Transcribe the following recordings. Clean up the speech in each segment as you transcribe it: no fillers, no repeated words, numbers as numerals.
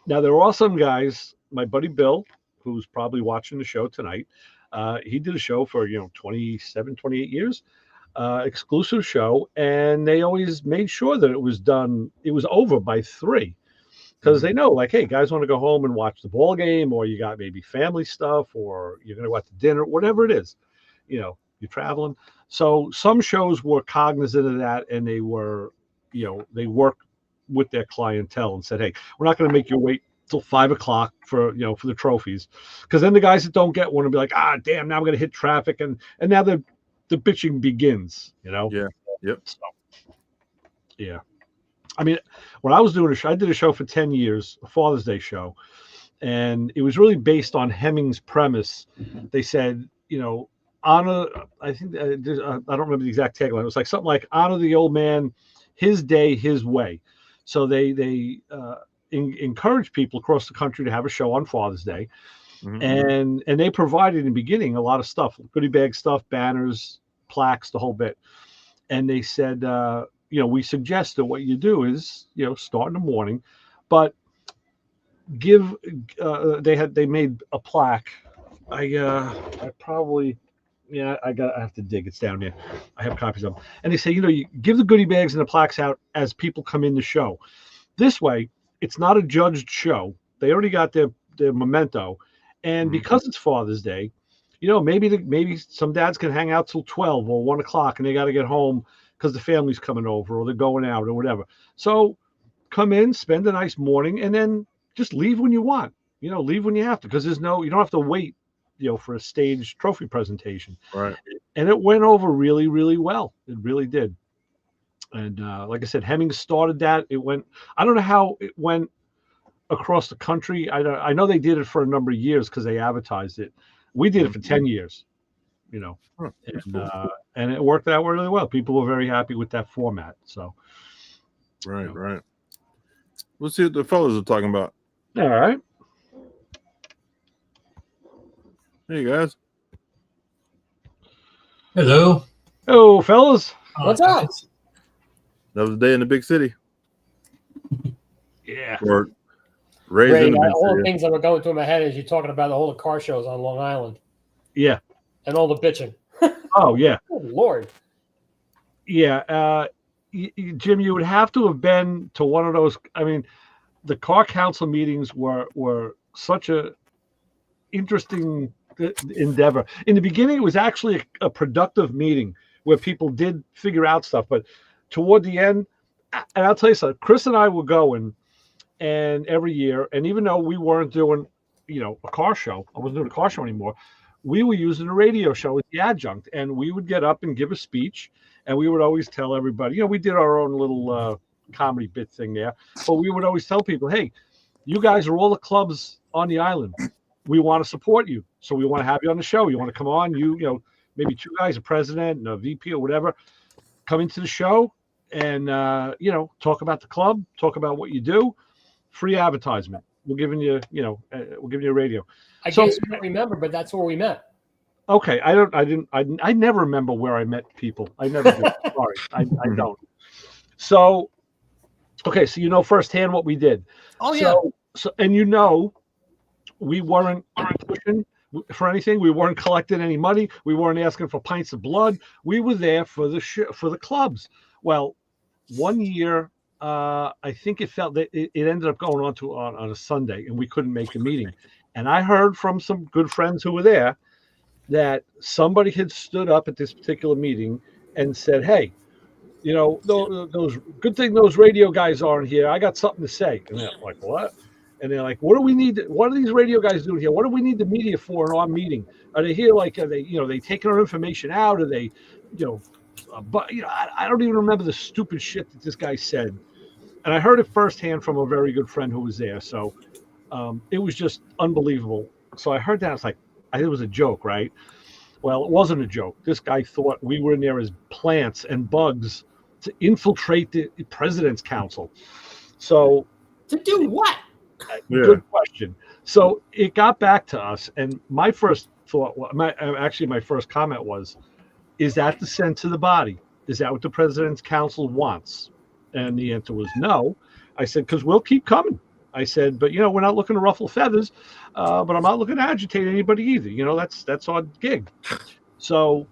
Now there are some guys. My buddy Bill, who's probably watching the show tonight, he did a show for 27, 28 years, exclusive show, and they always made sure that it was done. It was over by 3 because Mhm. they know, like, hey, guys want to go home and watch the ball game, or you got maybe family stuff, or you're going to go out to dinner, whatever it is. You're traveling. So some shows were cognizant of that, and they worked with their clientele and said, hey, we're not going to make you wait till 5 o'clock for the trophies, because then the guys that don't get one will be like, ah, damn, now I'm going to hit traffic, and now the bitching begins. Yeah. Yep. So yeah. I mean, when I was doing a show, I did a show for 10 years, a Father's Day show, and it was really based on Hemming's premise. They said, honor, I think, I don't remember the exact tagline. It was like something like, honor the old man, his day, his way. So they encourage people across the country to have a show on Father's Day. Mhm. And they provided in the beginning a lot of stuff, goodie bag stuff, banners, plaques, the whole bit. And they said, we suggest that what you do is, start in the morning, but give. They made a plaque. I probably, yeah, I have to dig. It's down there. I have copies of them. And they say, you give the goodie bags and the plaques out as people come in the show. This way, it's not a judged show. They already got their memento, and Mhm. because it's Father's Day, maybe some dads can hang out till 12 or 1 o'clock, and they got to get home because the family's coming over or they're going out or whatever. So come in, spend a nice morning, and then just leave when you want. Leave when you have to, because you don't have to wait, for a staged trophy presentation. Right. And it went over really, really well. It really did. And like I said, Hemming started that. It went. I don't know how it went across the country. I know they did it for a number of years because they advertised it. We did it for 10 years. Huh, that's And cool. and it worked out really well. People were very happy with that format. So, Right. Right. We'll see what the fellas are talking about. all right. Hey guys. Hello. Oh, fellas. What's up? Another day in the big city. Yeah. Or raised Ray, in the big all the city. things that were going through my head as you're talking about all the car shows on Long Island Yeah. and all the bitching. Oh, yeah. Oh, Lord. Yeah. Jim, you would have to have been to one of those. I mean, the car council meetings were such a interesting endeavor. In the beginning, it was actually a productive meeting where people did figure out stuff. But toward the end, and I'll tell you something, Chris and I were going, and every year, and even though we weren't doing, a car show, I wasn't doing a car show anymore, we were using a radio show as the adjunct, and we would get up and give a speech, and we would always tell everybody, we did our own little comedy bit thing there, but we would always tell people, hey, you guys are all the clubs on the island. We want to support you. So we want to have you on the show. You want to come on, maybe 2 guys, a president and a VP or whatever, come into the show and, talk about the club, talk about what you do, free advertisement. We're giving you, we're giving you a radio. I guess you don't remember, but that's where we met. Okay. I never remember where I met people. I never do. Sorry. I don't. So, okay. So, firsthand what we did. Oh, yeah. So, and we weren't pushing for anything. We weren't collecting any money. We weren't asking for pints of blood. We were there for the clubs. Well, one year, I think it ended up going on a Sunday, and we couldn't make the meeting. And I heard from some good friends who were there that somebody had stood up at this particular meeting and said, "Hey, those good thing those radio guys aren't here. I got something to say." And they're like, "What?" And they're like, "What do we need? What are these radio guys doing here? What do we need the media for in our meeting? Are they here? Like, are they taking our information out? Are they, but I don't even remember the stupid shit that this guy said." And I heard it firsthand from a very good friend who was there. So it was just unbelievable. So I heard that. I was like, it was a joke, right? Well, it wasn't a joke. This guy thought we were in there as plants and bugs to infiltrate the president's council. So To do what? Yeah. Good question. So it got back to us, and my first thought, my first comment was, is that the sense of the body? Is that what the president's council wants? And the answer was no. I said, because we'll keep coming. I said, but we're not looking to ruffle feathers, but I'm not looking to agitate anybody either. That's our gig. So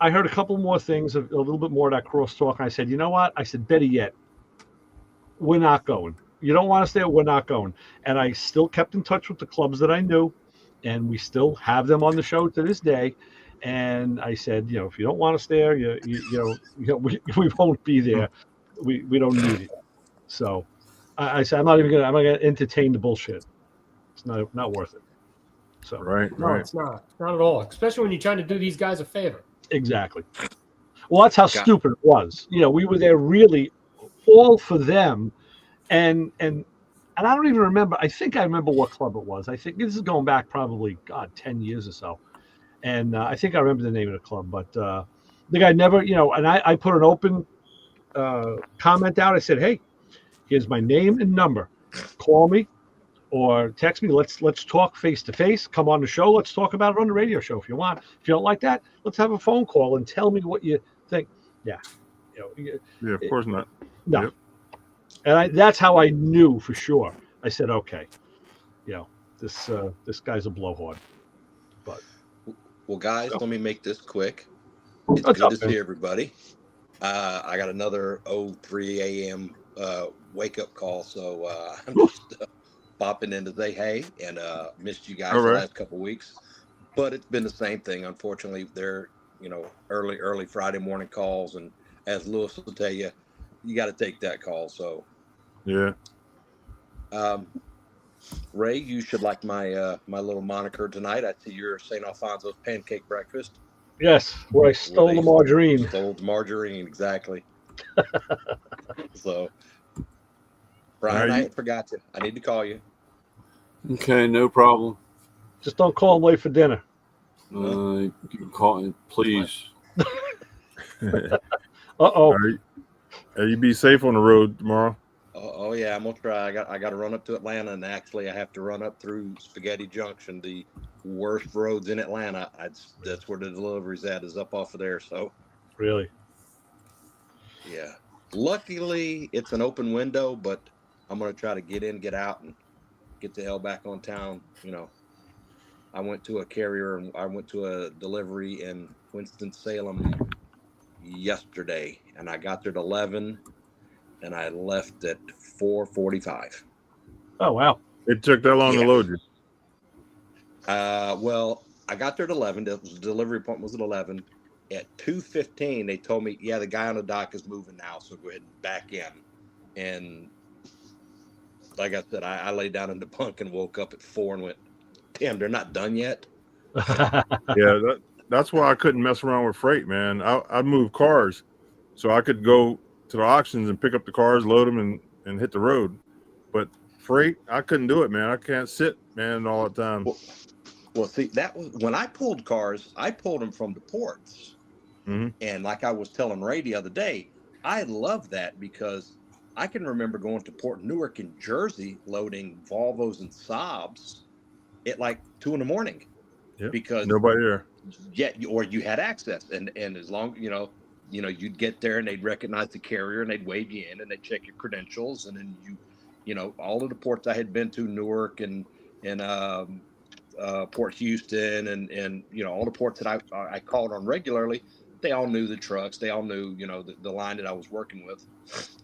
I heard a couple more things, a little bit more of that crosstalk. And I said, you know what? I said, better yet, we're not going. You don't want us there, we're not going. And I still kept in touch with the clubs that I knew, and we still have them on the show to this day. And I said, if you don't want us there, we won't be there. We don't need it. So I said, I'm not gonna entertain the bullshit. It's not worth it. So Right, No, right. it's not at all. Especially when you're trying to do these guys a favor. exactly. Well, that's how stupid it was. We were there really all for them, and I don't even remember. I think I remember what club it was. I think this is going back probably 10 years or so, and I think I remember the name of the club. But the guy never, and I put an open comment out. I said, hey, here's my name and number. Call me or text me. Let's talk face to face. Come on the show. Let's talk about it on the radio show if you want. If you don't like that, let's have a phone call and tell me what you think. Yeah, Yeah, of course not. no. Yep. And that's how I knew for sure. I said, okay, this guy's a blowhard. But well, guys, let me make this quick. It's What's good up, to man? see everybody. I got another 3 a.m. Wake up call, so I'm just popping in to say hey, and missed you guys All the right. last couple of weeks. But it's been the same thing. Unfortunately, they're early Friday morning calls, and as Lewis will tell you, you got to take that call. So Yeah. Ray, you should like my my little moniker tonight. I see your St. Alfonso's pancake breakfast. yes, where I stole the margarine. Stole the margarine, exactly. So, Brian, I forgot you. I need to call you. Okay, no problem. Just don't call him late for dinner. You can call me, please. Uh-oh. You be safe on the road tomorrow. Oh yeah, I'm gonna try. I got to run up to Atlanta, and actually, I have to run up through Spaghetti Junction, the worst roads in Atlanta. That's where the delivery's at, is up off of there. So, Really? yeah. Luckily, it's an open window, but I'm gonna try to get in, get out, and get the hell back on town. I went to a carrier and I went to a delivery in Winston-Salem yesterday, and I got there at 11, and I left at 4:45. Oh, wow. It took that long to load you. Well, I got there at 11. The delivery appointment was at 11. At 2:15, they told me, yeah, the guy on the dock is moving now, so go ahead and back in. And like I said, I laid down in the bunk and woke up at 4 and went, damn, they're not done yet. Yeah, that's why I couldn't mess around with freight, man. I'd move cars so I could go to the auctions and pick up the cars, load them, and hit the road. But freight, I couldn't do it, man. I can't sit, man, all the time. Well, see, that was when I pulled cars. I pulled them from the ports, and like I was telling Ray the other day, I love that because I can remember going to Port Newark in Jersey loading Volvos and Saabs at like 2 a.m. Yep. Because nobody there. Yeah, or you had access, and as long you'd get there and they'd recognize the carrier and they'd wave you in and they'd check your credentials, and then all of the ports I had been to, Newark and Port Houston and all the ports that I called on regularly, they all knew the trucks, they all knew the line that I was working with.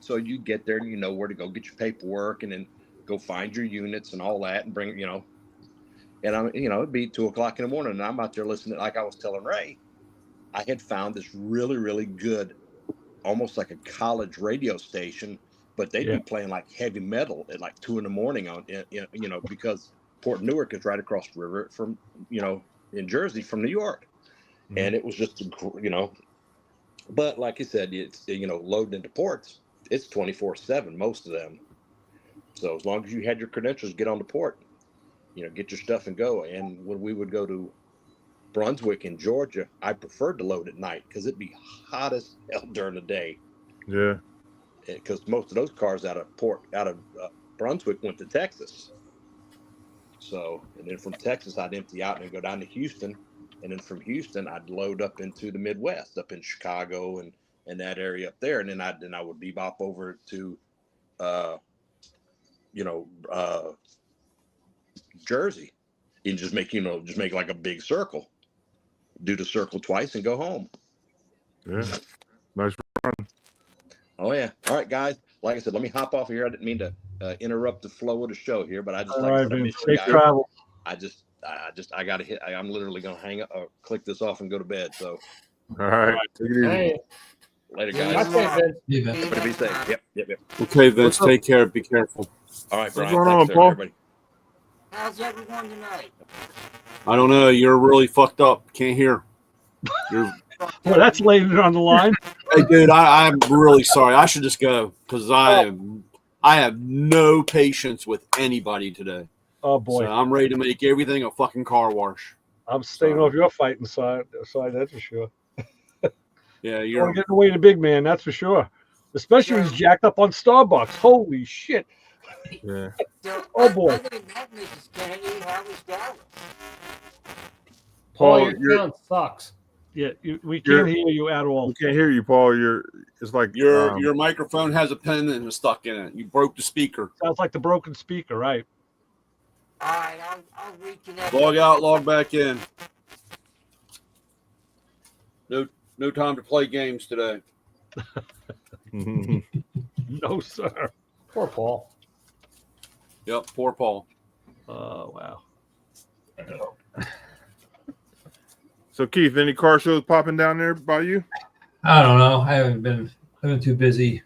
So you get there and you know where to go get your paperwork and then go find your units and all that and bring and I'm it'd be 2 o'clock in the morning and I'm out there listening. Like I was telling Ray, I had found this really, really good, almost like a college radio station, but they'd be playing like heavy metal at like 2 a.m. on, because Port Newark is right across the river from, in Jersey from New York. And it was just, but like you said, it's, loading into ports, it's 24/7, most of them. So as long as you had your credentials, get on the port, get your stuff and go. And when we would go to Brunswick in Georgia, I preferred to load at night because it'd be hot as hell during the day. Yeah. Because most of those cars out of Brunswick went to Texas. So, and then from Texas, I'd empty out and go down to Houston. And then from Houston, I'd load up into the Midwest, up in Chicago and that area up there. And then I would bebop over to Jersey. You just make like a big circle, do the circle twice and go home. Yeah. Nice. Oh yeah. All right, guys. Like I said, let me hop off here. I didn't mean to interrupt the flow of the show here, but I just All right, I man. missed you Safe guys. travel. I got to hit. I'm literally gonna hang up, click this off, and go to bed. So, All right. Take it easy. Hey, later, that's guys. it, Vince. Everybody be safe. Yep. Okay, Vince, take care. Be careful. All right, Brian. going on, Thanks, sir, Paul? everybody. How's everyone tonight? I don't know. You're really fucked up. Can't hear. You're. Well, that's laying it on the line. Hey, dude, I'm really sorry. I should just go because I have no patience with anybody today. Oh boy, So I'm ready to make everything a fucking car wash. I'm staying off your fighting side. That's for sure. Yeah, You're you're. getting away the big man. That's for sure. Especially when he's jacked up on Starbucks. Holy shit! Yeah. So, Oh, boy. Other than that, Mrs. Kennedy, how was Dallas? Paul, Paul, your sound sucks. Yeah, we can't hear you at all. We can't hear you, Paul. It's like Your microphone has a pen and it's stuck in it. You broke the speaker. Sounds like the broken speaker, right? All right, I'll reconnect. Log out, log back in. No time to play games today. No, sir. Poor Paul. Yep, poor Paul. Oh wow. So Keith, any car shows popping down there by you? I don't know. I've been too busy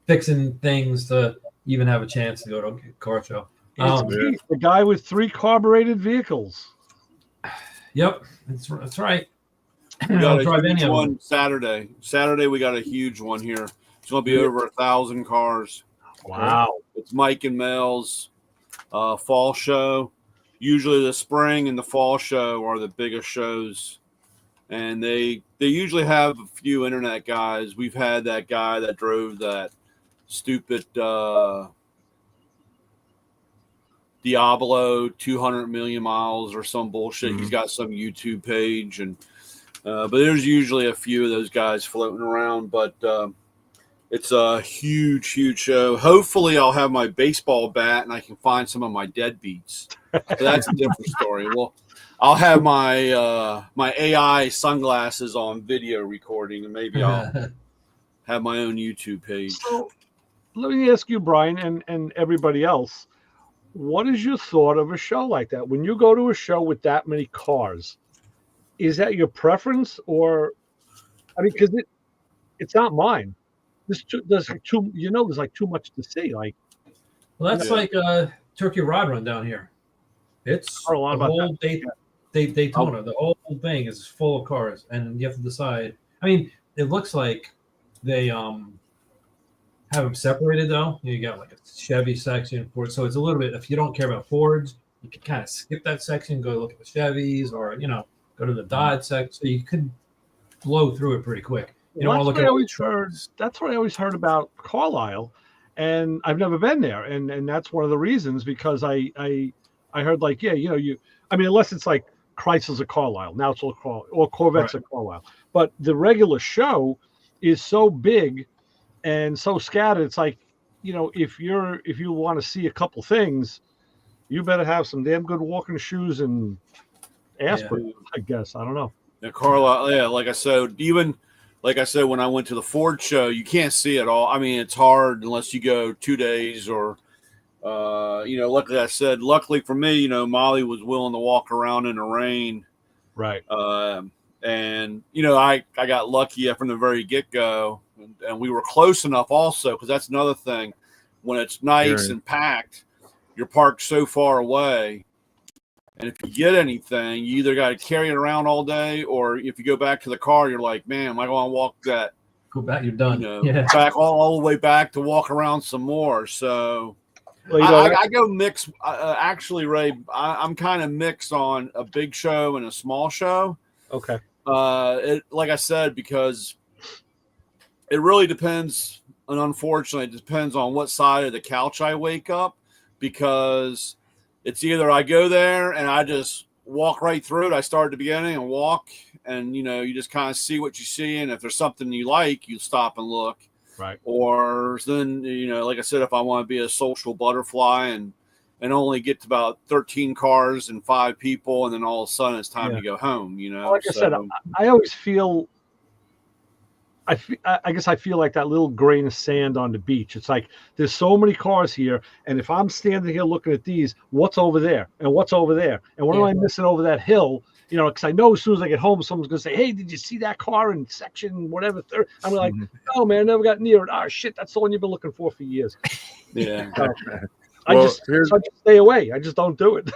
fixing things to even have a chance to go to a car show. It's Keith, the guy with 3 carbureted vehicles. Yep, that's right. We I got don't a drive any huge of them. one Saturday. Saturday we got a huge one here. It's going to be over 1,000 cars. Wow. It's Mike and Mel's fall show. Usually the spring and the fall show are the biggest shows, and they usually have a few internet guys. We've had that guy that drove that stupid Diablo 200 million miles or some bullshit. He's got some YouTube page, and but there's usually a few of those guys floating around. But it's a huge show. Hopefully I'll have my baseball bat and I can find some of my deadbeats. So that's a different story. Well, I'll have my my AI sunglasses on video recording, and maybe I'll have my own YouTube page. So let me ask you, Brian, and everybody else, what is your thought of a show like that? When you go to a show with that many cars, is that your preference, or I mean, because it's not mine. There's like too much to see. Like, Well, that's like Turkey Rod Run down here. It's heard a lot the about whole Daytona. The whole thing is full of cars, and you have to decide. I mean, it looks like they have them separated though. You got like a Chevy section, Ford. So it's a little bit. If you don't care about Fords, you can kind of skip that section, go look at the Chevys, or go to the Dodge section. So you could blow through it pretty quick. You don't want to look at. That's what I always heard about Carlisle, and I've never been there, and that's one of the reasons, because I heard like, I mean, unless it's like Chrysler's at Carlisle, now it's all Carlisle, or Corvettes at Carlisle, but the regular show is so big and so scattered. It's like, if you want to see a couple things, you better have some damn good walking shoes and aspirin, I guess. I don't know. Yeah, Carlisle. Like I said, when I went to the Ford show, you can't see it all. I mean, it's hard unless you go 2 days or, luckily for me, Molly was willing to walk around in the rain. Right. And I got lucky from the very get-go, and we were close enough also, because that's another thing. When it's nice and packed, you're parked so far away. And if you get anything, you either got to carry it around all day, or if you go back to the car, you're like, man, am I going to walk that? Go back, you're done. Back all the way back to walk around some more. So I go mix. Actually, Ray, I'm kind of mixed on a big show and a small show. Okay. Like I said, because it really depends, and unfortunately, it depends on what side of the couch I wake up, because it's either I go there and I just walk right through it. I start at the beginning and walk, and you just kind of see what you see, and if there's something you like, you stop and look. Right. Or then, like I said, if I want to be a social butterfly and only get to about 13 cars and 5 people, and then all of a sudden it's time to go home, Like I said, I always feel, I guess I feel like that little grain of sand on the beach. It's like there's so many cars here, and if I'm standing here looking at these, what's over there and what's over there, and what am I missing over that hill? Because I know as soon as I get home, someone's gonna say, "Hey, did you see that car in section whatever?" I'm like, "No, man, never got near it." Oh shit, that's the one you've been looking for years. Yeah. I just stay away. I just don't do it.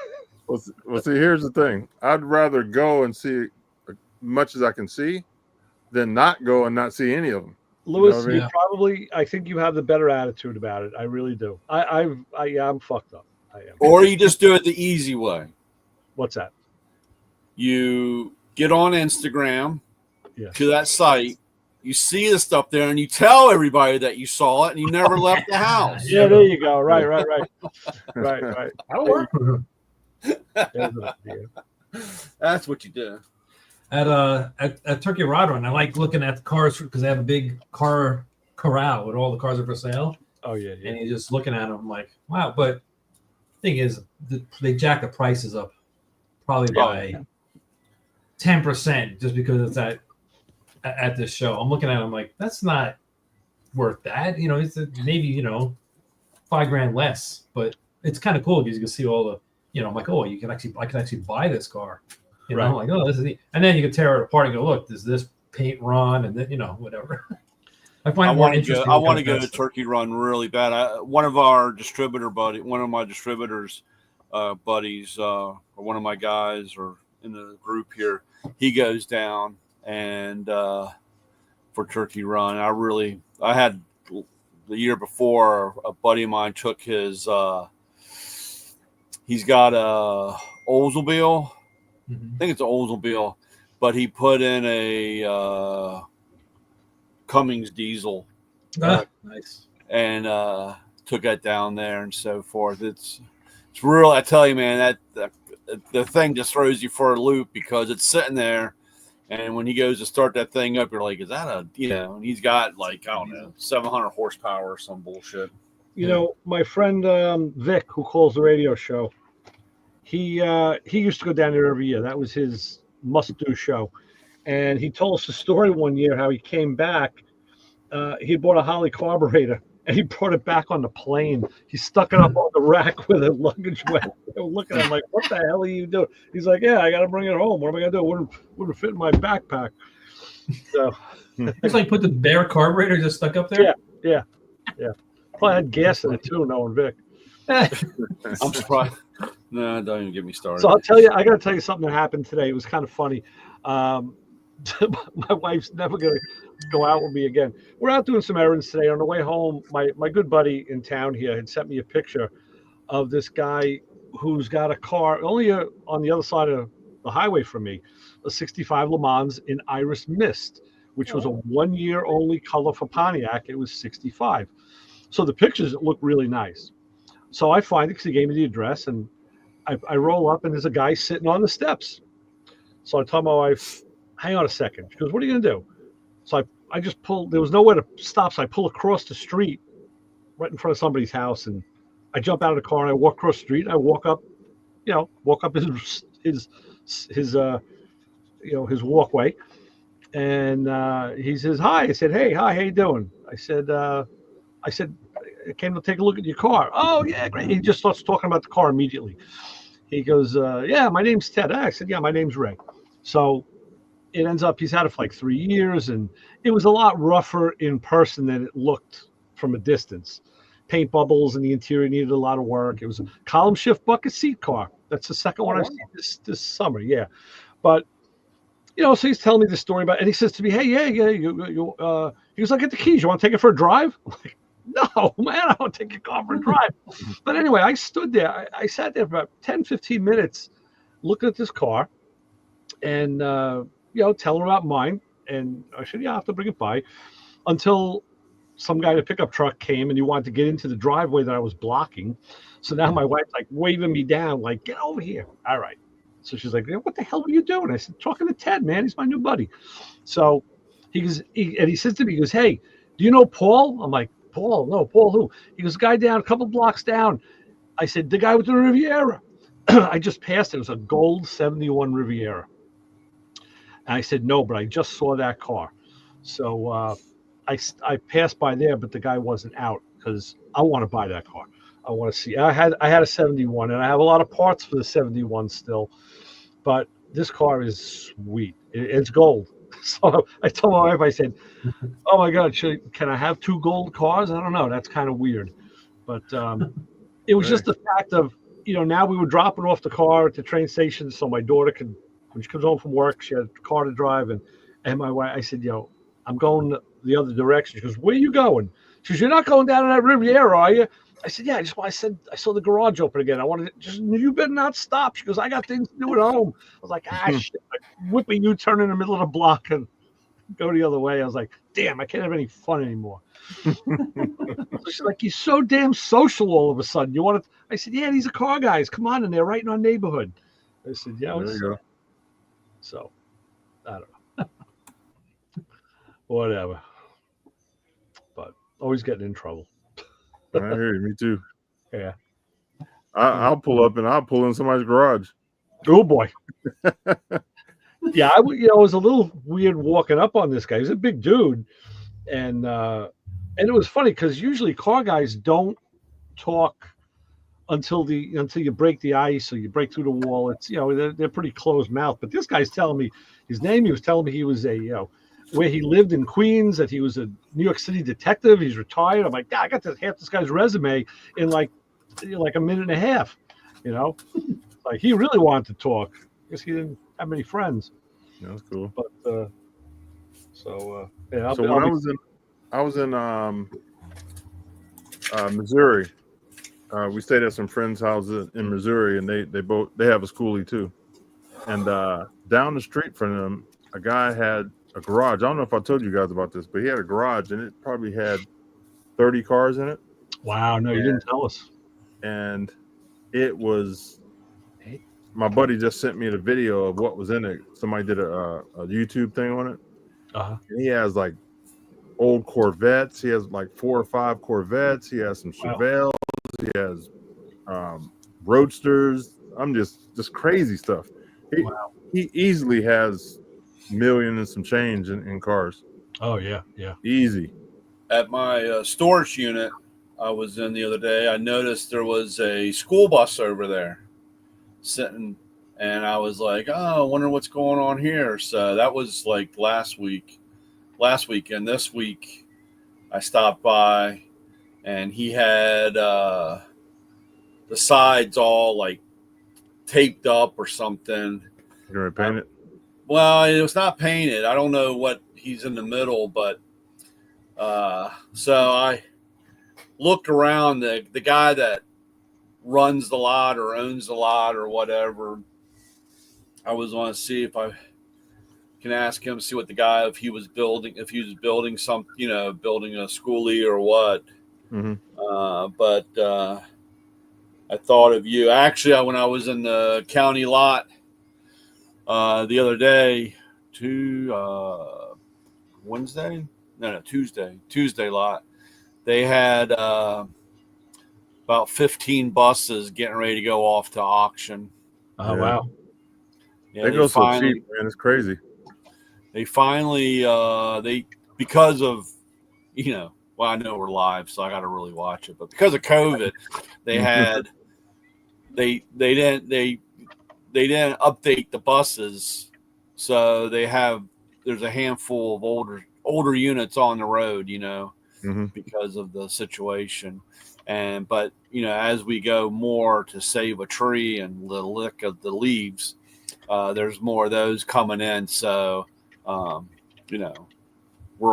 Well, see, here's the thing. I'd rather go and see as much as I can see than not go and not see any of them. Lewis, you probably, I think you have the better attitude about it. I really do. I'm fucked up. I am. Or you just do it the easy way. What's that? You get on Instagram to that site, you see the stuff there, and you tell everybody that you saw it, and you never left the house. Yeah, there you go. Right. Right. That'll work. That's what you do. At Turkey Rod Run, I like looking at the cars because they have a big car corral with all the cars are for sale. Oh yeah. And you're just looking at them like, wow. But the thing is, they jack the prices up probably by 10% just because it's at this show. I'm looking at them like that's not worth that. It's maybe $5,000 less, but it's kind of cool because you can see all the. I'm like, oh, I can actually buy this car. I'm like, oh, this is neat. And then you can tear it apart and go, look, does this paint run? And then whatever. I want to go to Turkey Run really bad. One of my distributors buddies, or one of my guys, or in the group here, he goes down and for Turkey Run. I had the year before a buddy of mine took his. He's got a Oldsmobile. I think it's an Oldsmobile, but he put in a Cummins diesel. Nice. And took that down there and so forth. It's real. I tell you, man, that the thing just throws you for a loop because it's sitting there, and when he goes to start that thing up, you're like, is that a And he's got like, I don't know, 700 horsepower or some bullshit. My friend Vic, who calls the radio show, he used to go down there every year. That was his must-do show. And he told us a story one year how he came back. He bought a Holly carburetor, and he brought it back on the plane. He stuck it up on the rack where the luggage went. They were looking at him like, what the hell are you doing? He's like, yeah, I got to bring it home. What am I going to do? It wouldn't fit in my backpack. So it's like put the bare carburetor just stuck up there? Yeah. Probably had gas in it too, knowing Vic. I'm surprised. No, don't even get me started. So I got to tell you something that happened today. It was kind of funny. My wife's never going to go out with me again. We're out doing some errands today. On the way home, my good buddy in town here had sent me a picture of this guy who's got a car only on the other side of the highway from me, a 65 Le Mans in Iris Mist, which was a 1 year only color for Pontiac. It was 65. So the pictures look really nice. So I find it because he gave me the address, and I roll up, and there's a guy sitting on the steps. So I tell my wife, hang on a second. She goes, what are you going to do? So I just pull. There was nowhere to stop, so I pull across the street right in front of somebody's house, and I jump out of the car, and I walk across the street. I walk up his walkway, and he says, hi. I said, hey, hi, how you doing? I said, I came to take a look at your car. Oh, yeah, great. He just starts talking about the car immediately. He goes, yeah, my name's Ted. I said, yeah, my name's Ray. So it ends up he's had it for like 3 years, and it was a lot rougher in person than it looked from a distance. Paint bubbles in the interior needed a lot of work. It was a column shift bucket seat car. That's the second one I've seen this summer. Yeah. But, so he's telling me the story about it, and he says to me, hey, yeah, he goes, I'll get the keys. You want to take it for a drive? I'm like, no, man, I don't take your car for a drive. But anyway, I stood there. I sat there for about 10, 15 minutes looking at this car and, telling him about mine. And I said, yeah, I have to bring it by until some guy in a pickup truck came and he wanted to get into the driveway that I was blocking. So now my wife's like waving me down, like, get over here. All right. So she's like, what the hell were you doing? I said, talking to Ted, man. He's my new buddy. So he says to me, he goes, hey, do you know Paul? I'm like, Paul? No, Paul who? He goes, guy down, a couple blocks down. I said, the guy with the Riviera. I just passed it. It was a gold 71 Riviera. And I said, no, but I just saw that car. So I passed by there, but the guy wasn't out because I want to buy that car. I want to see. I had a 71, and I have a lot of parts for the 71 still, but this car is sweet. It's gold. So I told my wife, I said, "Oh my God, can I have 2 gold cars?" I don't know. That's kind of weird, but it was just the fact of now we were dropping off the car at the train station, so my daughter could, when she comes home from work, she had a car to drive, and my wife, I said, I'm going the other direction. She goes, where are you going? She goes, you're not going down to that Riviera, are you? I said, yeah. I said, I saw the garage open again. I wanted to you better not stop. She goes, I got things to do at home. I was like, shit. Whipping U-turn in the middle of the block and go the other way. I was like, damn, I can't have any fun anymore. So she's like, you're so damn social all of a sudden. You want to? I said, yeah, these are car guys. Come on, and they're right in our neighborhood. I said, yeah. There you go. So, I don't know. Whatever. But always getting in trouble. I hear you. Me too. Yeah. I'll pull up and I'll pull in somebody's garage. Oh boy. Yeah, it was a little weird walking up on this guy. He's a big dude, and it was funny because usually car guys don't talk until you break the ice or you break through the wall. It's they're pretty closed mouth. But this guy's telling me his name. He was telling me he was where he lived in Queens, that he was a New York City detective. He's retired. I'm like, God, I got half this guy's resume in like a minute and a half. Like he really wanted to talk. I guess he didn't have many friends. Yeah, that's cool. But yeah. So when I was in Missouri. We stayed at some friends' houses in Missouri, and they have a schoolie too. And down the street from them, a guy had a garage. I don't know if I told you guys about this, but he had a garage, and it probably had 30 cars in it. Wow, no, you didn't tell us. And it was. My buddy just sent me the video of what was in it. Somebody did a YouTube thing on it. Uh-huh. And he has like old Corvettes. He has like 4 or 5 Corvettes. He has some Chevelles. He has Roadsters. I'm just crazy stuff. He easily has $1 million and some change in cars. Oh yeah, easy. At my storage unit I was in the other day, I noticed there was a school bus over there sitting, and I was like, oh, I wonder what's going on here. So that was like last weekend. This week I stopped by, and he had the sides all like taped up or something. You're gonna paint it? Well, it was not painted. I don't know what he's in the middle, but so I looked around. The guy that runs the lot or owns the lot or whatever, I was want to see if I can ask him, see what the guy, if he was building some, building a schoolie or what. Mm-hmm. But I thought of you. Actually, when I was in the county lot the other day, Tuesday lot, they had about 15 buses getting ready to go off to auction. Oh, wow. Yeah, they go so cheap, man. It's crazy. They finally, because of, well, I know we're live, so I got to really watch it. But because of COVID, they had, they didn't update the buses, so there's a handful of older units on the road, mm-hmm. because of the situation. But as we go more to save a tree and the lick of the leaves, there's more of those coming in. So, we're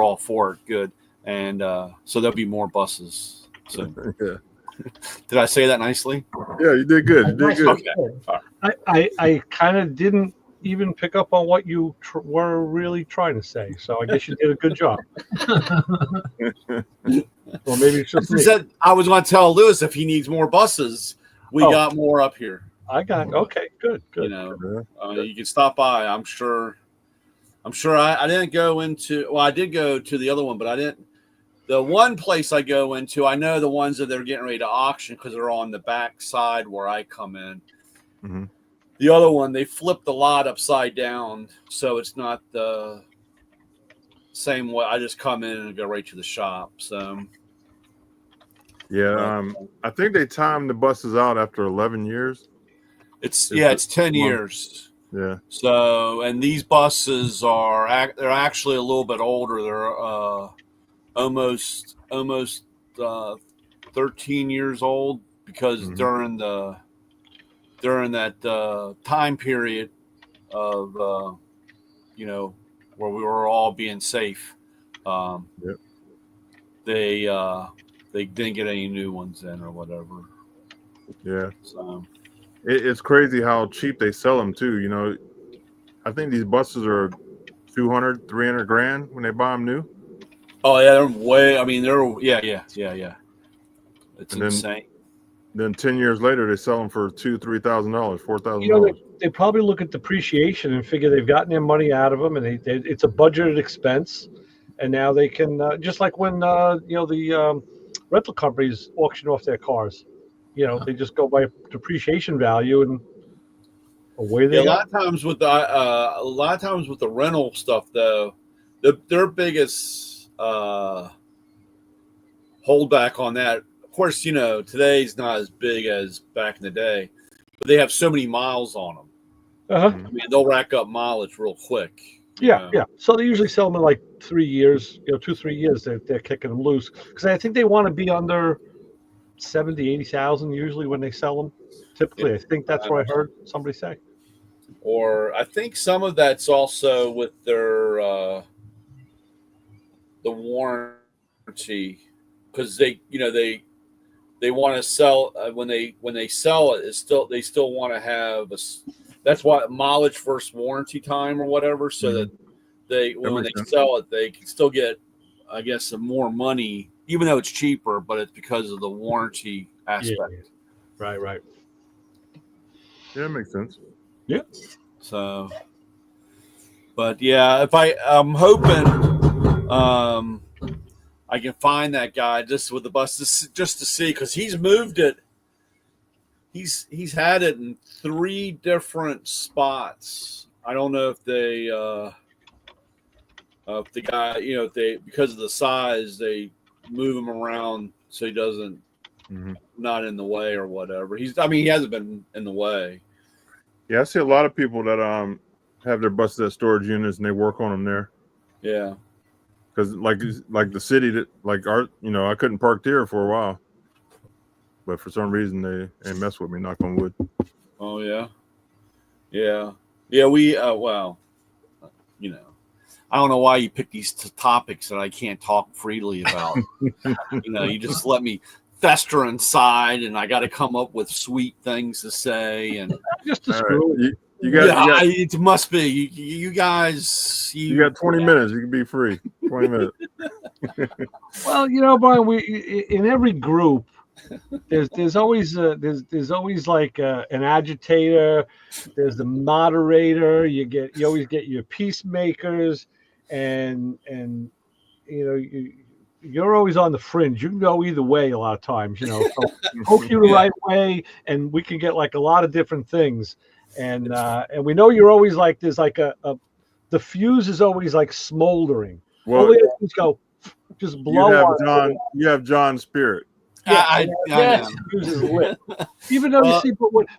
all for it. Good. And so there'll be more buses soon. Yeah. Did I say that nicely? Yeah, you did good. You did good. Okay. I kind of didn't even pick up on what you were really trying to say. So I guess you did a good job. Well, maybe it's just me. I was going to tell Lewis if he needs more buses. We got more up here. Okay, good. You can stop by. I'm sure I didn't go into. Well, I did go to the other one, but I didn't. The one place I go into, I know the ones that they're getting ready to auction because they're on the back side where I come in. Mm-hmm. The other one, they flipped the lot upside down, so it's not the same way. I just come in and go right to the shop. So Yeah, I think they timed the buses out after 11 years. it's 10 years. Yeah. So, and these buses they're actually a little bit older. They're almost 13 years old because during that time period of where we were all being safe, they didn't get any new ones in or whatever. Yeah. So it's crazy how cheap they sell them too. You know, I think these buses are 200, 300 grand when they buy them new. oh yeah, they're way. I mean, yeah. It's insane. Then 10 years later, they sell them for $2,000-$3,000, $4,000. You know, they probably look at depreciation and figure they've gotten their money out of them, and it's a budgeted expense, and now they can just like when the rental companies auction off their cars. You know, they just go by depreciation value and away they go. A lot of times with the rental stuff though, their biggest holdback on that. Of course, you know, today's not as big as back in the day, but they have so many miles on them. Uh-huh. I mean, they'll rack up mileage real quick. Yeah. So they usually sell them in like 3 years, 2-3 years. They're kicking them loose because I think they want to be under 70,000, 80,000 usually when they sell them. Typically, I think that's what I heard somebody say. Or I think some of that's also with their the warranty because they want to sell when they sell it. They still want to have that's why mileage versus warranty time or whatever, so that when they sell it, they can still get, I guess, some more money, even though it's cheaper, but it's because of the warranty aspect. Yeah. Right. Yeah, that makes sense. Yeah. So, but yeah, I'm hoping I can find that guy just with the bus just to see, because he's moved it. He's had it in 3 different spots. I don't know if the guy, if they, because of the size, they move him around so he doesn't not in the way or whatever. He hasn't been in the way. Yeah, I see a lot of people that have their buses at storage units and they work on them there. Yeah. Because like the city that I couldn't park there for a while, but for some reason they mess with me. Knock on wood. Oh yeah. We well, I don't know why you pick these topics that I can't talk freely about. You just let me fester inside, and I got to come up with sweet things to say. And just to screw right. It must be you guys. You got 20 minutes. You can be free. 20 minutes. Well, Brian, we in every group, there's always like an agitator. There's the moderator. You always get your peacemakers, and you're always on the fringe. You can go either way a lot of times. So hope you the right way, and we can get like a lot of different things. And we know you're always like there's like the fuse is always like smoldering. Well, all we have to go just blow on. You have John's spirit. I fuse is lit. Even though you see,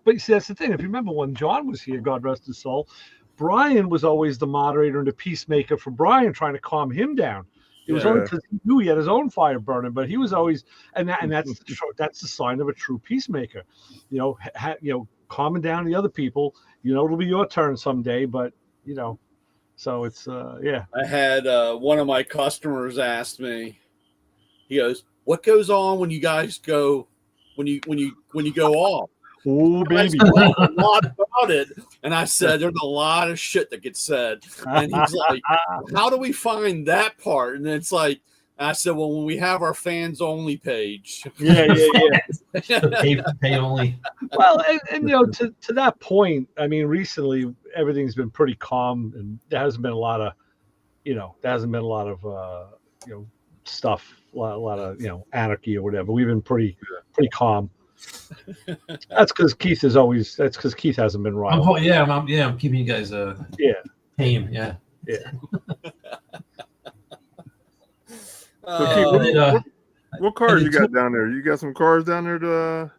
but you see, that's the thing. If you remember when John was here, God rest his soul, Brian was always the moderator and the peacemaker for Brian, trying to calm him down. It was only because he knew he had his own fire burning, but he was always, and that's the sign of a true peacemaker. Calming down the other people. It'll be your turn someday, but so it's I had one of my customers asked me. He goes, "What goes on when you guys go when you go off?" Oh, baby, a lot about it. And I said, "There's a lot of shit that gets said." And he's like, "How do we find that part?" And it's like, I said, "Well, when we have our fans only page." Yeah. Pay only. Well, and to that point, I mean, recently everything's been pretty calm, and there hasn't been a lot of stuff, a lot of anarchy or whatever. We've been pretty calm. That's because Keith hasn't been riled. I'm keeping you guys tame. Yeah. So, Keith, what cars you got down there? You got some cars down there to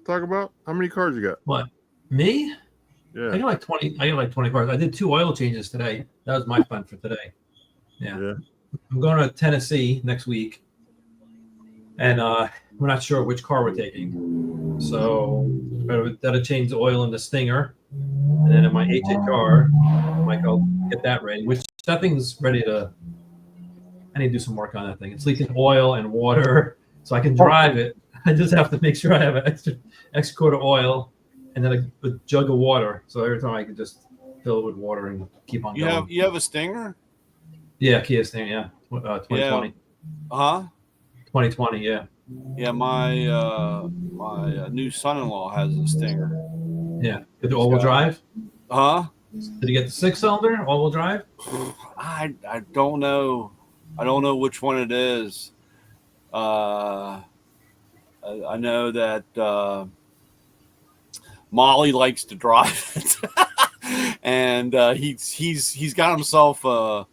talk about? How many cars you got? What? Me? Yeah. I got like 20. I got like 20 cars. I did 2 oil changes today. That was my fun for today. Yeah. I'm going to Tennessee next week, and we're not sure which car we're taking. So that'll change the oil in the Stinger, and then in my HHR, I might go get that ready. Which that thing's ready to. I need to do some work on that thing. It's leaking oil and water, so I can drive it. I just have to make sure I have an extra quart of oil, and then a jug of water. So every time I can just fill it with water and keep on going. You have a Stinger? Yeah, Kia Stinger. Yeah, 2020. Yeah. Huh? 2020. Yeah. Yeah, my new son-in-law has a Stinger. Yeah. Did the all-wheel drive? Huh? Did he get the 6-cylinder all-wheel drive? I don't know. I don't know which one it is. I know that Molly likes to drive it, and he's got himself a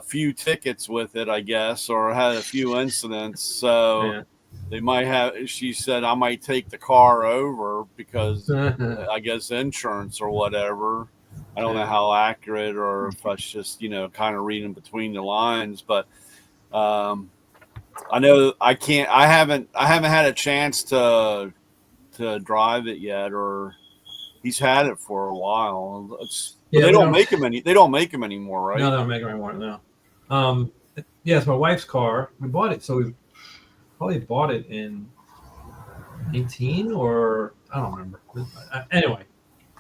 few tickets with it, I guess, or had a few incidents. So they might have. She said I might take the car over because I guess insurance or whatever. I don't know how accurate or if that's just kind of reading between the lines, but I know I haven't had a chance to drive it yet, or he's had it for a while. They don't make them anymore, right? No, they don't make them anymore. No. It's my wife's car. We bought it, so we probably bought it in 18 or I don't remember. Anyway,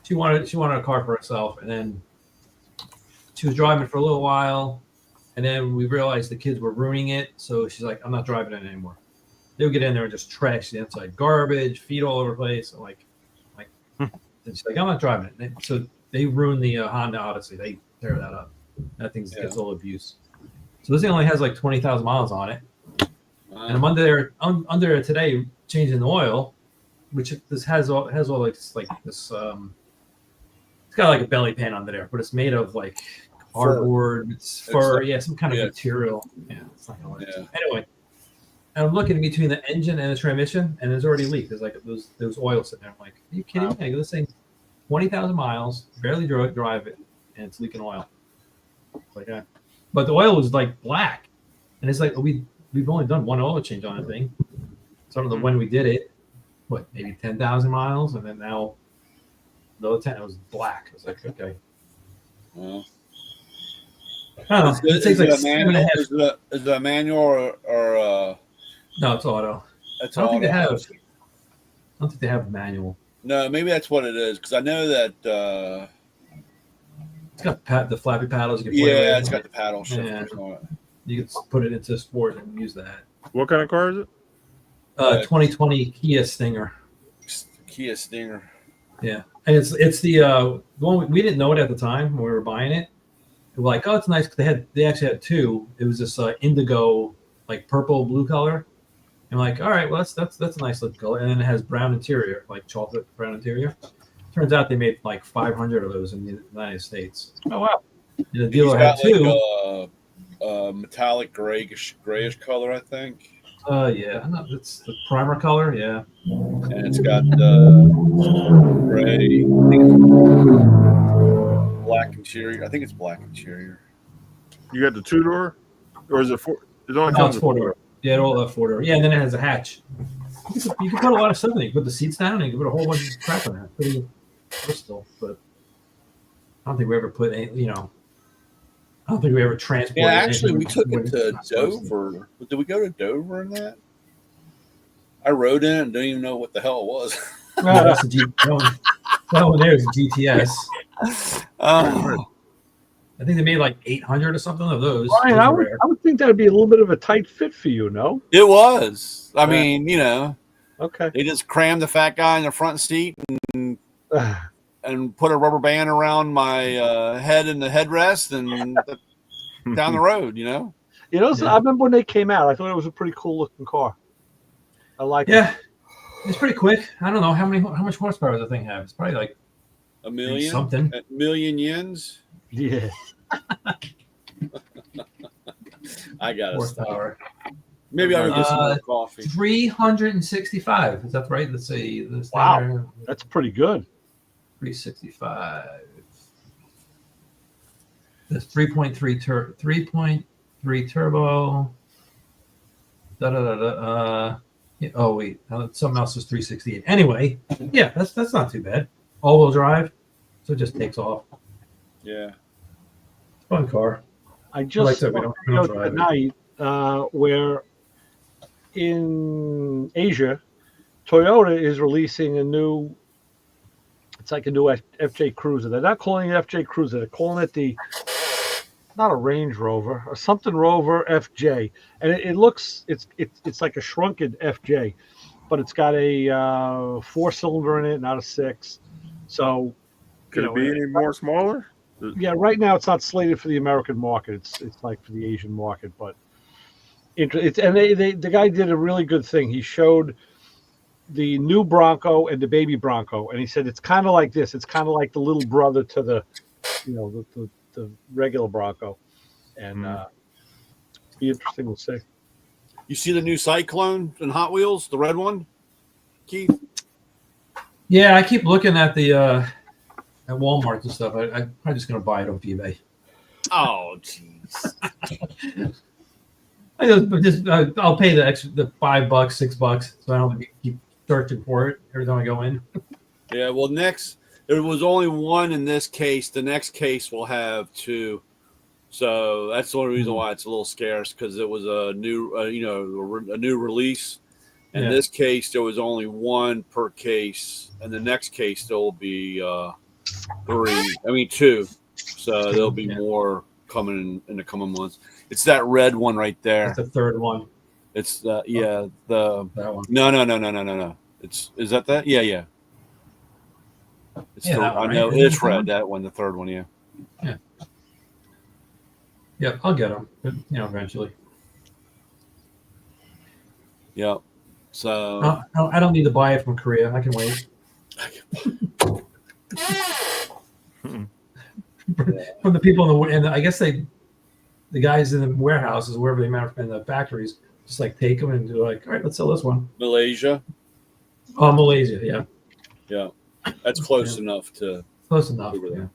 she wanted a car for herself, and then she was driving for a little while, and then we realized the kids were ruining it. So she's like, "I'm not driving it anymore." They would get in there and just trash the inside, garbage, feet all over the place. And and she's like, "I'm not driving it." So they ruined the Honda Odyssey. They tear that up. That thing gets all abuse. So this thing only has like 20,000 miles on it, and I'm under there today changing the oil, which this has all like this. It's got like a belly pan under there, but it's made of like cardboard, it's fur, some kind of material. Yeah, it's not gonna work. Yeah. Anyway, and I'm looking between the engine and the transmission, and there's already leaked. There's like there's oil sitting there. I'm like, are you kidding me? I go, this thing, 20,000 miles, barely drive it, and it's leaking oil. It's like that. But the oil was like black, and it's like we've only done one oil change on the thing. So I don't know when we did it. What, maybe 10,000 miles, and then now the other 10 it was black. I was like, okay. Well, I don't know. It takes like 7.5. Is it a manual or no, it's auto. I don't think they have a manual. No, maybe that's what it is, because I know that it's got the flappy paddles. You can play with. It's got the paddle shifters on it. You can put it into sport and use that. What kind of car is it? 2020 Kia Stinger. Kia Stinger. Yeah, and it's the one we didn't know it at the time when we were buying it. We were like, oh, it's nice. They actually had 2. It was this indigo, like purple blue color. And we're like, all right, well that's a nice looking color. And then it has brown interior, like chocolate brown interior. Turns out they made like 500 of those in the United States. Oh wow! And the dealer had 2. Like metallic grayish color, I think. It's the primer color, yeah. And it's got gray, black interior. I think it's black interior. You got the 2-door, or is it 4? It only comes with 4-door. Yeah, it all 4-door. Yeah, and then it has a hatch. You can put a lot of stuff in it. You can put the seats down, and you can put a whole bunch of crap in there. Pretty versatile, but I don't think we ever put any. I don't think we ever transported. Yeah, actually, we took it to Dover. Did we go to Dover in that? I rode in and didn't even know what the hell it was. No, that's a that one there is a GTS. I think they made like 800 or something of those. Ryan, I would think that would be a little bit of a tight fit for you, no? It was. I mean, okay. They just crammed the fat guy in the front seat and put a rubber band around my head and the headrest and down the road, You know, so Yeah. I remember when they came out. I thought it was a pretty cool looking car. I like it. Yeah, it's pretty quick. I don't know how much horsepower does the thing have. It's probably like A million? something. A million yens? Yeah. I got to stop. Horsepower. Maybe I'll get some more coffee. 365. Is that right? Let's see. This Wow. there, That's pretty good. 365. This 3.3 turbo. Da da da da. Yeah, oh wait, something else is 368. Anyway, yeah, that's not too bad. All-wheel drive, so it just takes off. Yeah. Fun car. I just like that we don't drive it. tonight where in Asia, Toyota is releasing a new. It's like a new FJ Cruiser. They're not calling it FJ Cruiser. They're calling it the not a Range Rover or something Rover FJ, and it looks it's like a shrunken FJ, but it's got a 4-cylinder in it, not a 6. So, Could it be any more smaller? Yeah, right now it's not slated for the American market. It's like for the Asian market, but it's and the guy did a really good thing. He showed the new Bronco and the baby Bronco, and he said it's kind of like this. It's kind of like the little brother to the, the regular Bronco, and be interesting. We'll see. You see the new Cyclone in Hot Wheels, the red one, Keith? Yeah, I keep looking at the at Walmart and stuff. I'm probably just gonna buy it off eBay. Oh, jeez. I'll pay the extra, the $5, $6, so I don't have to keep searching for it every time I go in. Yeah, well, next there was only one in this case. The next case will have 2, so that's the only reason why it's a little scarce, because it was a new, a new release. In this case, there was only 1 per case, and the next case there will be 2. So there'll be more coming in the coming months. It's that red one right there. That's the third one. It's the That one. No. Is that? Yeah. It's Yeah, that I one, know right? it's Isn't it that red. one? That one, the third one. Yeah. Yeah, I'll get them, but eventually. Yeah. So I don't need to buy it from Korea. I can wait. From the people in the I guess the guys in the warehouses, wherever they matter in the factories, just like take them and do like, all right, let's sell this one. Malaysia. Oh, Malaysia, yeah. Yeah, that's close enough to. Close enough. Yeah.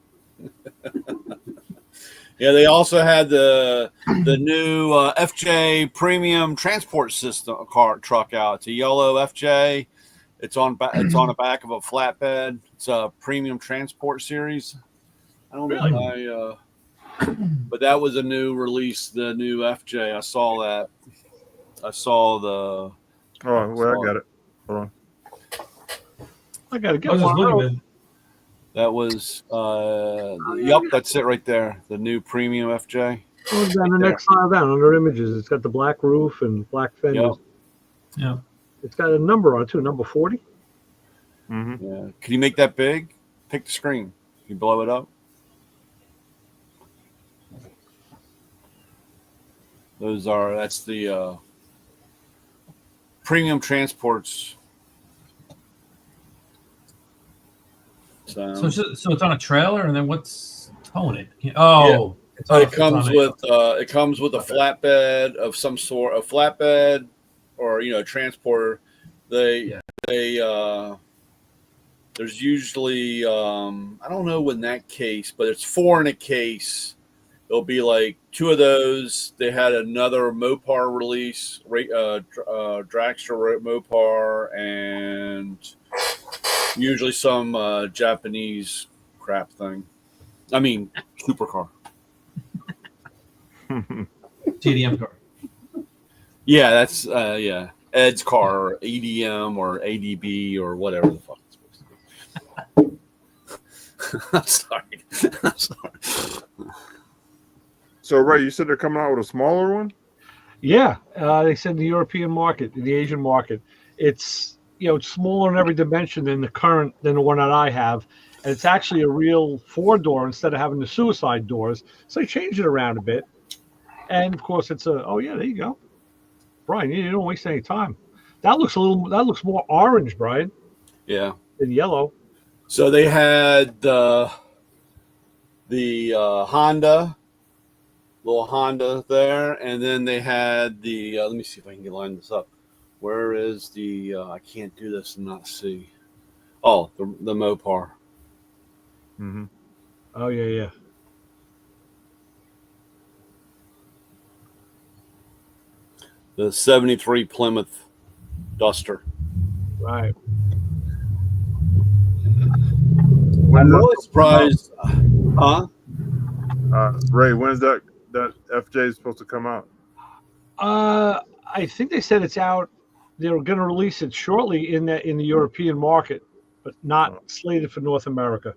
Yeah, they also had the new FJ Premium Transport System truck out. It's a yellow FJ. It's on the back of a flatbed. It's a Premium Transport Series. I don't know. But that was a new release. The new FJ. I saw that. I saw the. Oh, well, I got it. Hold on. I gotta get I was just one. looking at it. That was. Yep, that's it right there. The new Premium FJ. Oh, down the next slide down under images. It's got the black roof and black fenders. Yeah. It's got a number on it too, number 40. Mm-hmm. Yeah. Can you make that big? Take the screen. Can you blow it up? That's the Premium Transports. So it's on a trailer, and then what's towing it? Oh, It comes with a flatbed of some sort, a flatbed or transporter. There's usually I don't know in that case, but it's 4 in a case. It'll be like 2 of those. They had another Mopar release, dragster Mopar, and usually some Japanese crap thing. I mean, supercar. TDM car. Yeah, that's Ed's car or EDM or ADB or whatever the fuck it's supposed to be. I'm sorry. So, Ray, you said they're coming out with a smaller one? Yeah, they said the European market, the Asian market. It's it's smaller in every dimension than the one that I have, and it's actually a real 4-door instead of having the suicide doors. So they changed it around a bit, And of course, it's a. Oh yeah, there you go, Brian. You don't waste any time. That looks a little. That looks more orange, Brian, Yeah. than yellow. So they had the Honda, little Honda there, and then they had the. Let me see if I can line this up. Where is the? I can't do this and not see. Oh, the Mopar. Mm-hmm. Oh yeah. The '73 Plymouth Duster. Right. When's I'm that really surprised. Huh? Ray, when's that FJ supposed to come out? I think they said it's out. They're going to release it shortly in the European market, but not slated for North America.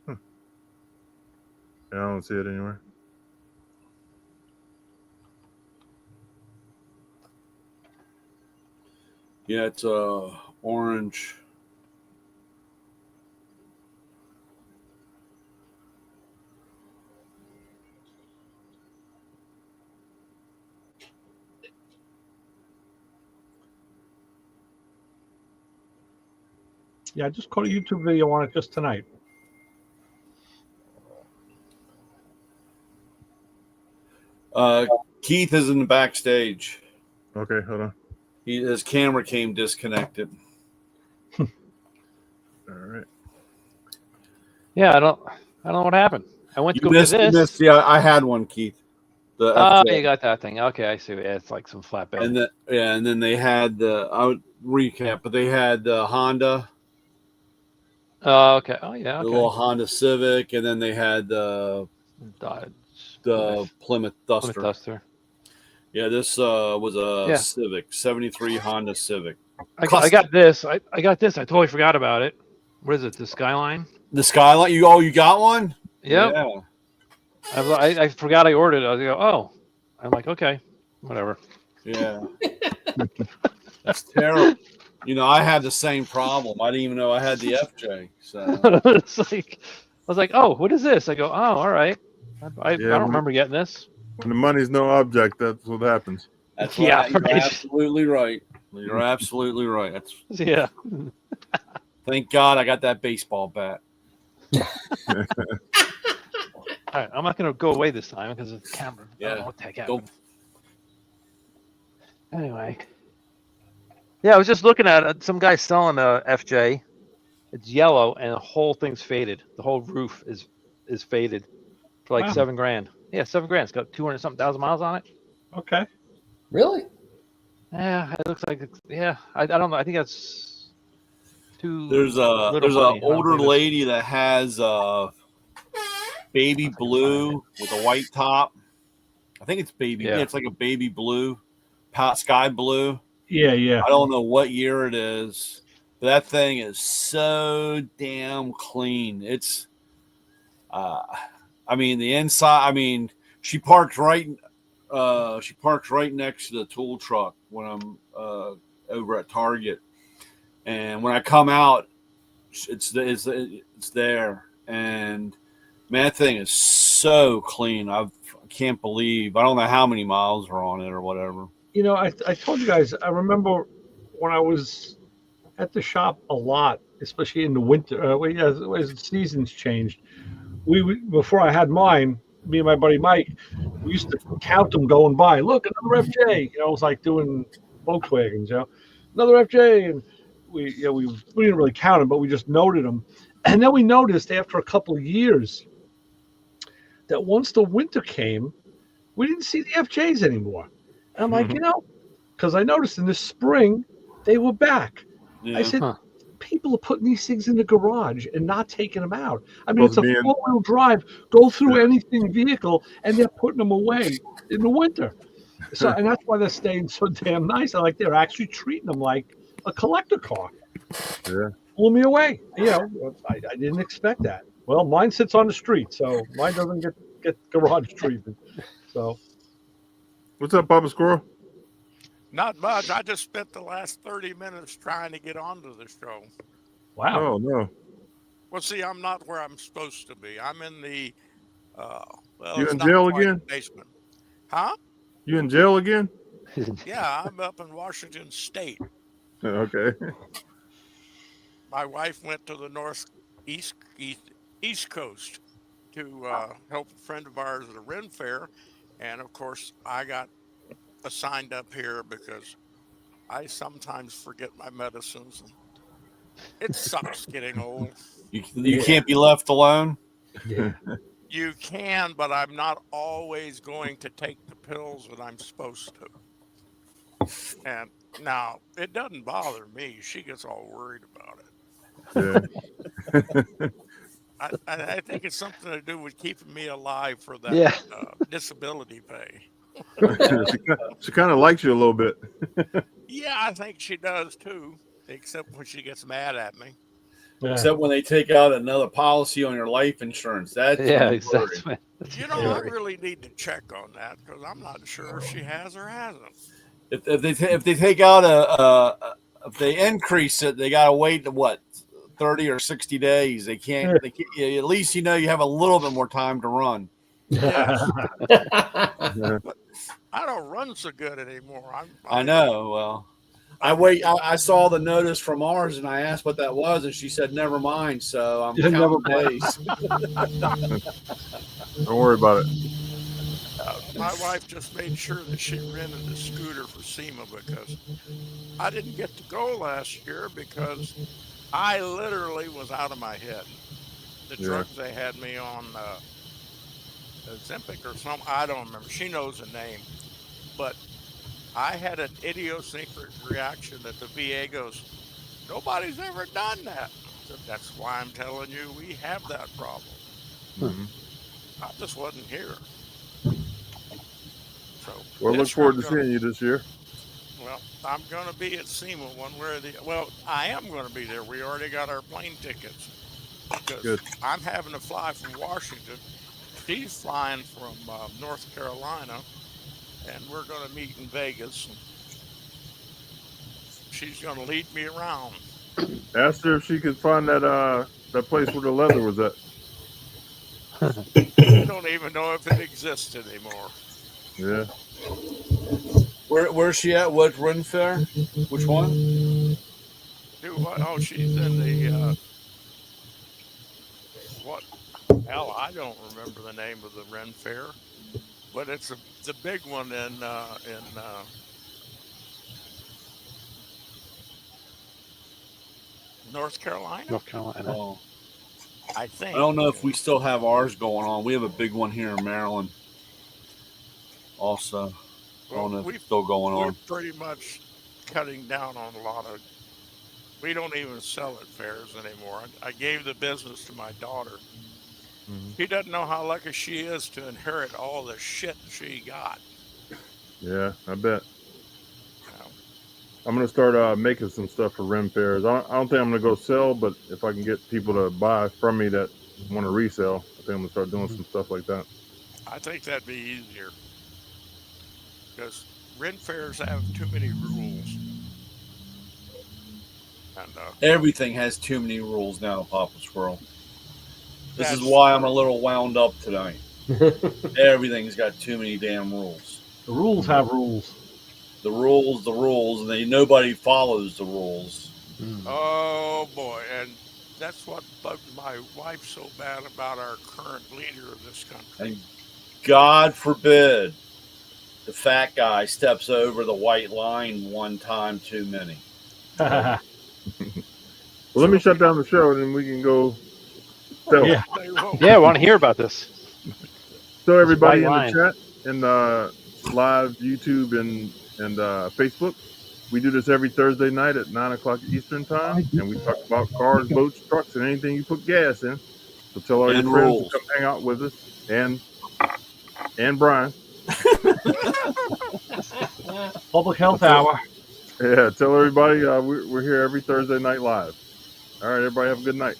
Yeah, I don't see it anywhere. Yeah, it's orange. Yeah, I just caught a YouTube video on it just tonight. Keith is in the backstage. Okay, hold on. His camera came disconnected. All right. Yeah, I don't know what happened. I went to You go missed, get you this. missed. Yeah, I had one, Keith. The Oh, FJ. you got that thing. Okay, I see. Yeah, it's like some flatbed. And then they had the. I would recap, but they had the Honda, Oh, okay. Oh, yeah. the Okay. little Honda Civic, and then they had the Dodge. Plymouth Duster. Plymouth Duster. Yeah, this was a Yeah. Civic, '73 Honda Civic. I got this. I got this. I totally forgot about it. What is it? The Skyline? The Skyline. You got one? Yep. Yeah. I forgot I ordered it. I was like, oh. I'm like, okay, whatever. Yeah. That's terrible. You know, I had the same problem. I didn't even know I had the FJ. So It's like, I was like, oh, what is this? I go, oh, all right. I don't remember getting this. When the money's no object, that's what happens. that's Yeah, right. You're right. absolutely right. You're absolutely right. That's Yeah. thank God I got that baseball bat. All right, I'm not going to go away this time because of the camera. I Yeah. don't know what the heck Go. happened. Anyway. Yeah, I was just looking at it. Some guy selling a FJ. It's yellow and the whole thing's faded. The whole roof is faded for like Wow. $7,000. Yeah, $7,000. It's got 200-something thousand miles on it. Okay. Really? Yeah, it looks like I don't know. I think that's too. There's little an money. I don't older think it's- lady that has baby blue with a white top. I think it's baby. Yeah. Yeah, it's like a baby blue, sky blue. Yeah. I don't know what year it is, but that thing is so damn clean. It's, I mean, the inside. I mean, she parks right next to the tool truck when I'm over at Target, and when I come out, it's there, and man, that thing is so clean. I can't believe. I don't know how many miles are on it or whatever. You know, I told you guys, I remember when I was at the shop a lot, especially in the winter, as the seasons changed. Before I had mine, me and my buddy Mike, we used to count them going by. Look, another FJ. You know, it was like doing Volkswagens. You know, another FJ, and we didn't really count them, but we just noted them. And then we noticed after a couple of years that once the winter came, we didn't see the FJs anymore. And I'm like, you know, because I noticed in the spring they were back. Yeah. I said, Huh. people are putting these things in the garage and not taking them out. I mean, it's Supposed a to be in- four-wheel drive, go through anything vehicle, and they're putting them away in the winter. So, and that's why they're staying so damn nice. I like they're actually treating them like a collector car. Yeah. Blew me away. You know, I didn't expect that. Well, mine sits on the street, so mine doesn't get garage treatment. So. What's up, Papa Squirrel? Not much. I just spent the last 30 minutes trying to get onto the show. Wow. Oh no. Well, see, I'm not where I'm supposed to be. I'm in the well, You it's in not jail quite a again? basement. Huh? You in jail again? Yeah, I'm up in Washington State. Okay. My wife went to the east east, east coast to help a friend of ours at a Ren fair, and of course, I got assigned up here because I sometimes forget my medicines. And it sucks getting old. You can't be left alone. Yeah. You can, but I'm not always going to take the pills that I'm supposed to. And now it doesn't bother me. She gets all worried about it. Yeah. I think it's something to do with keeping me alive for that Yeah. disability pay. She kind of likes you a little bit. Yeah, I think she does too, except when she gets mad at me. Yeah. Except when they take out another policy on your life insurance. That's Yeah, when you worry. exactly. That's You know, I scary. really need to check on that because I'm not sure if she has or hasn't. If they take out if they increase it, they gotta wait to what 30 or 60 days. They can't. They can't, at least you have a little bit more time to run. Yes, Yeah. but I don't run so good anymore. I know. Well, I saw the notice from ours, and I asked what that was, and she said, "Never mind." So I'm Yeah, never counting mind. days. Don't worry about it. My wife just made sure that she rented a scooter for Sema because I didn't get to go last year because I literally was out of my head. The Yeah. drugs they had me on, Ozempic or something, I don't remember. She knows the name, but I had an idiosyncratic reaction that the VA goes, nobody's ever done that. So that's why I'm telling you we have that problem. Mhm. I just wasn't here. So Well, look this year forward I'm to gonna, seeing you this year. well, I'm going to be at SEMA one way or the well, I am going to be there. We already got our plane tickets because Good. I'm having to fly from Washington. She's flying from North Carolina, and we're going to meet in Vegas. And she's going to lead me around. Asked her if she could find that place where the leather was at. I don't even know if it exists anymore. Yeah. Where's she at? What Ren fair? Which one? Do what? Oh, she's in the what? Hell, I don't remember the name of the Ren Fair, but it's the big one in North Carolina, North Carolina. Oh, I I think. don't know if we still have ours going on. We have a big one here in Maryland. Also, I don't know if it's still going We're on. pretty much cutting down on a lot of. We don't even sell at fairs anymore. I gave the business to my daughter. Mhm. She doesn't know how lucky she is to inherit all the shit she got. Yeah, I bet. You know? I'm gonna start making some stuff for Rim fairs. I don't think I'm gonna go sell, but if I can get people to buy from me that want to resell, I think I'm gonna start doing some stuff like that. I think that'd be easier because Ren fairs have too many rules. And Everything has too many rules now, Papa Squirrel. This is that's why I'm a true. little wound up tonight. Everything's got too many damn rules. The rules have rules. The rules, and nobody follows the rules. Oh boy, and that's what bugs my wife so bad about our current leader of this country. And God forbid the fat guy steps over the white line one time too many. Well, let me shut down the show, and then we can go sell. Yeah. Yeah, I want to hear about this. So everybody white in the chat and live YouTube and Facebook, we do this every Thursday night at 9:00 Eastern time, and we talk about cars, boats, trucks, and anything you put gas in. So tell all And your friends rules. to come hang out with us, and Brian. Public health hour. Yeah, tell everybody we're here every Thursday night live. All right, everybody have a good night.